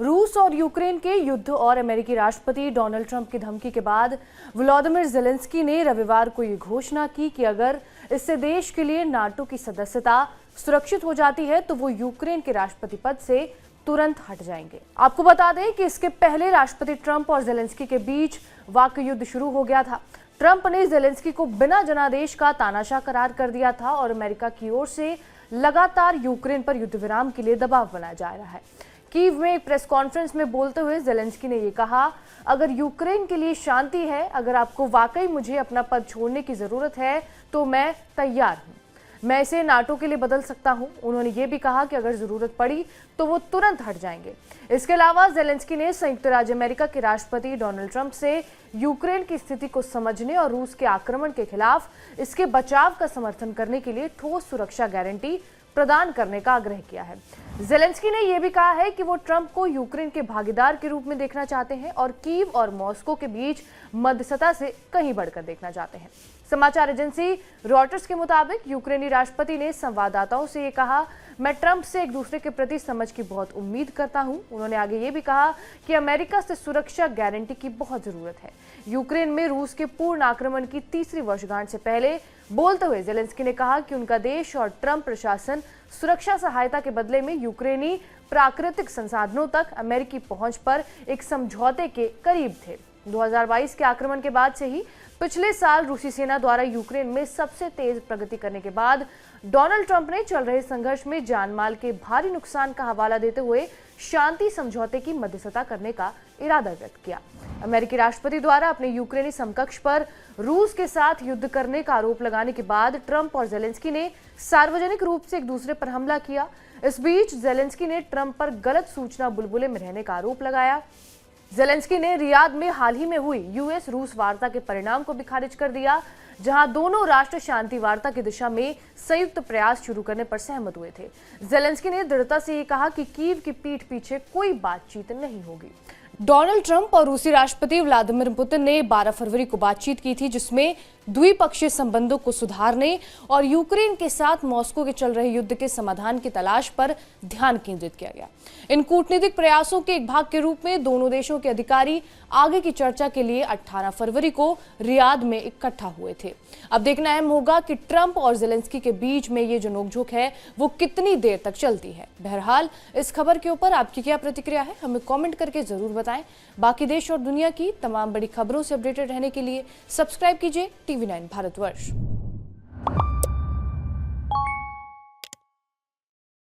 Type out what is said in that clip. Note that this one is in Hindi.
रूस और यूक्रेन के युद्ध और अमेरिकी राष्ट्रपति डोनाल्ड ट्रंप की धमकी के बाद वोलोदिमीर ज़ेलेंस्की ने रविवार को ये घोषणा की कि अगर इससे देश के लिए नाटो की सदस्यता सुरक्षित हो जाती है तो वो यूक्रेन के राष्ट्रपति पद से तुरंत हट जाएंगे। आपको बता दें कि इसके पहले राष्ट्रपति ट्रंप और ज़ेलेंस्की के बीच वाकई युद्ध शुरू हो गया था। ट्रंप ने ज़ेलेंस्की को बिना जनादेश का तानाशाह करार कर दिया था और अमेरिका की ओर से लगातार यूक्रेन पर युद्ध विराम के लिए दबाव बनाया जा रहा है। कीव में एक प्रेस कॉन्फ्रेंस में बोलते हुए ज़ेलेंस्की ने ये कहा, अगर यूक्रेन के लिए शांति है, अगर आपको वाकई मुझे अपना पद छोड़ने की जरूरत है तो मैं तैयार हूं। मैं इसे नाटो के लिए बदल सकता हूं। उन्होंने ये भी कहा कि अगर जरूरत पड़ी तो वो तुरंत हट जाएंगे। इसके अलावा ज़ेलेंस्की ने संयुक्त राज्य अमेरिका के राष्ट्रपति डोनाल्ड ट्रंप से यूक्रेन की स्थिति को समझने और रूस के आक्रमण के खिलाफ इसके बचाव का समर्थन करने के लिए ठोस सुरक्षा गारंटी प्रदान करने का आग्रह किया है। ज़ेलेंस्की ने यह भी कहा है कि वो ट्रंप को यूक्रेन के भागीदार के रूप में देखना चाहते हैं और कीव और मॉस्को के बीच मध्यस्थता से कहीं बढ़कर देखना चाहते हैं। समाचार एजेंसी रॉयटर्स के मुताबिक यूक्रेनी राष्ट्रपति ने संवाददाताओं से ये कहा, मैं ट्रंप से एक दूसरे के प्रति समझ की बहुत उम्मीद करता हूं। उन्होंने आगे ये भी कहा कि अमेरिका से सुरक्षा गारंटी की बहुत जरूरत है। यूक्रेन में रूस के पूर्ण आक्रमण की तीसरी वर्षगांठ से पहले बोलते हुए ज़ेलेंस्की ने कहा कि उनका देश और ट्रंप प्रशासन सुरक्षा सहायता के बदले में यूक्रेनी प्राकृतिक संसाधनों तक अमेरिकी पहुंच पर एक समझौते के करीब थे। 2022 के आक्रमण के बाद से ही पिछले साल रूसी सेना द्वारा यूक्रेन में सबसे तेज प्रगति करने के बाद डोनाल्ड ट्रंप ने चल रहे संघर्ष में जानमाल के भारी नुकसान का हवाला देते हुए शांति समझौते की मध्यस्थता करने का इरादा व्यक्त किया। अमेरिकी राष्ट्रपति द्वारा अपने यूक्रेनी समकक्ष पर रूस के साथ युद्ध करने का आरोप लगाने के बाद ट्रंप और ज़ेलेंस्की ने सार्वजनिक रूप से एक दूसरे पर हमला किया। इस बीच ज़ेलेंस्की ने ट्रंप पर गलत सूचना बुलबुले में रहने का आरोप लगाया। ज़ेलेंस्की ने रियाद में हाल ही में हुई यूएस रूस वार्ता के परिणाम को भी खारिज कर दिया, जहां दोनों राष्ट्र शांति वार्ता की दिशा में संयुक्त प्रयास शुरू करने पर सहमत हुए थे। ज़ेलेंस्की ने दृढ़ता से ये कहा कि कीव की पीठ पीछे कोई बातचीत नहीं होगी। डोनाल्ड ट्रंप और रूसी राष्ट्रपति व्लादिमीर पुतिन ने 12 फरवरी को बातचीत की थी, जिसमें द्विपक्षीय संबंधों को सुधारने और यूक्रेन के साथ मॉस्को के चल रहे युद्ध के समाधान की तलाश पर ध्यान केंद्रित किया गया। इन कूटनीतिक प्रयासों के एक भाग के रूप में दोनों देशों के अधिकारी आगे की चर्चा के लिए 18 फरवरी को रियाद में इकट्ठा हुए थे। अब देखना अहम होगा कि ट्रंप और ज़ेलेंस्की के बीच में ये जो नोकझोंक है वो कितनी देर तक चलती है। बहरहाल इस खबर के ऊपर आपकी क्या प्रतिक्रिया है, हमें कमेंट करके जरूर बताएं। बाकी देश और दुनिया की तमाम बड़ी खबरों से अपडेटेड रहने के लिए सब्सक्राइब कीजिए TV9 भारतवर्ष।